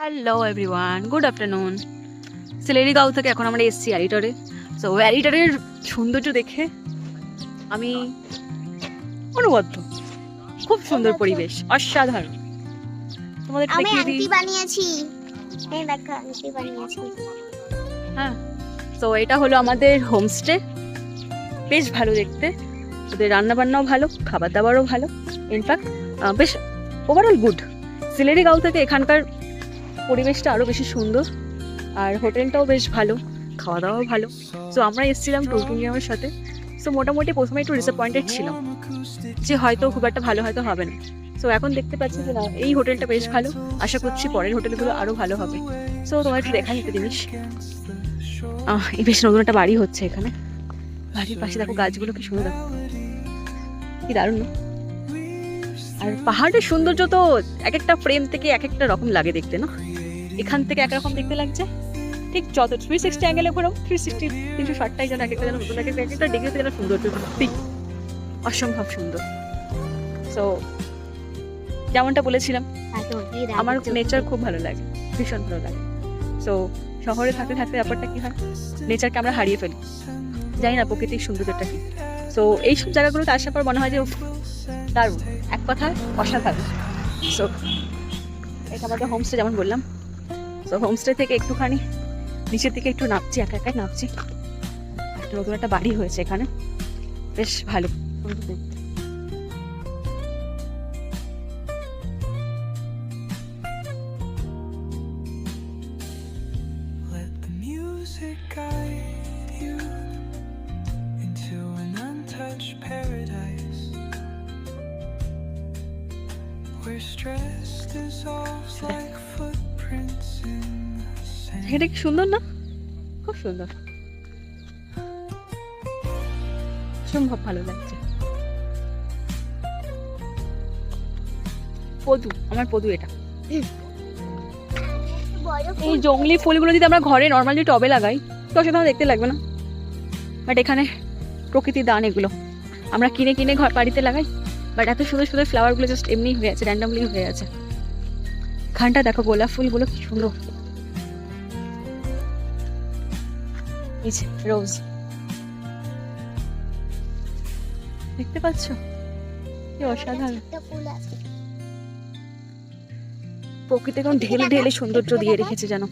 Hello everyone, good afternoon. Sillerygaon থেকে এখন আমরা এসেছি অ্যারিটরে। সো অ্যারিটরের সৌন্দর্য দেখে আমি অনুবদ্ধ। খুব সুন্দর পরিবেশ, অসাধারণ। তোমাদের আমি দেখিয়ে দিই। আংটি বানিয়েছি। এই দেখো আংটি বানিয়েছি। হ্যাঁ, তো এটা হলো আমাদের হোমস্টে। বেশ ভালো দেখতে, ওদের রান্নাবান্নাও ভালো, খাবার দাবারও ভালো। ইনফ্যাক্ট বেশ ওভারঅল গুড। সিলেরিগাঁও থেকে এখানকার পরিবেশটা আরও বেশি সুন্দর, আর হোটেলটাও বেশ ভালো, খাওয়া দাওয়াও ভালো। সো আমরা এসেছিলাম টুরকিংয়ের সাথে। সো মোটামুটি প্রথমে একটু ডিসঅ্যাপয়েন্টেড ছিলাম যে হয়তো খুব একটা ভালো হয়তো হবে না। সো এখন দেখতে পাচ্ছি যে না, এই হোটেলটা বেশ ভালো। আশা করছি পরের হোটেলগুলো আরও ভালো হবে। সো তোমার একটু দেখাই একটা জিনিস। এই বেশ নতুন একটা বাড়ি হচ্ছে এখানে। বাড়ির পাশে দেখো গাছগুলো কি সুন্দর, কি দারুণ না? আর পাহাড়ের সৌন্দর্য তো এক একটা ফ্রেম থেকে এক একটা রকম লাগে দেখতে, না? এখান থেকে একরকম দেখতে লাগছে, ঠিক যত 360 অ্যাঙ্গেলে ঘোরো 360 360টাই যেন এক একটা যেন নতুন, এক একটা ডিগ্রিতে যেন সৌন্দর্য সত্যি অসম্ভব সুন্দর। সো যেমনটা বলেছিলাম, আমার নেচার খুব ভালো লাগে, ভীষণ ভালো লাগে। সো শহরে থাকতে থাকতে ব্যাপারটা কি হয়, নেচারকে আমরা হারিয়ে ফেলি, জানি না প্রকৃতির সৌন্দর্যটা কি। সো এইসব জায়গাগুলোতে আসার পর মনে হয় যে দারুণ, এক কথায় অসাধারণ। সো এটা আমাদের হোমস্টে, যেমন বললাম। সো হোমস্টে থেকে একটুখানি নিচের দিকে একটু নামছি, একা একাই নামছি। একটা নতুন একটা বাড়ি হয়েছে এখানে, বেশ ভালো। Let the music guide you into an untouched paradise where stress dissolves like footprints in the sand. এটা কি সুন্দর না? খুব সুন্দর, অসম্ভব ভালো লাগছে। পদু, আমার পদু এটা। এই জংলি ফুলগুলো যদি আমরা ঘরে নর্মালি টবে লাগাই তো সেটা দেখতে লাগবে না, বাট এখানে প্রকৃতির দান এগুলো। আমরা কিনে কিনে ঘর বাড়িতে লাগাই, বাট এত সুন্দর সুন্দর ফ্লাওয়ারগুলো জাস্ট এমনি হয়ে আছে, র্যান্ডামলি হয়ে আছে। এখানটা দেখো গোলাপ ফুলগুলো কি সুন্দর, রোজ দেখতে পাচ্ছ, কি অসাধারণ। প্রকৃতি এখন ঢেলে ঢেলে সৌন্দর্য দিয়ে রেখেছে যেন।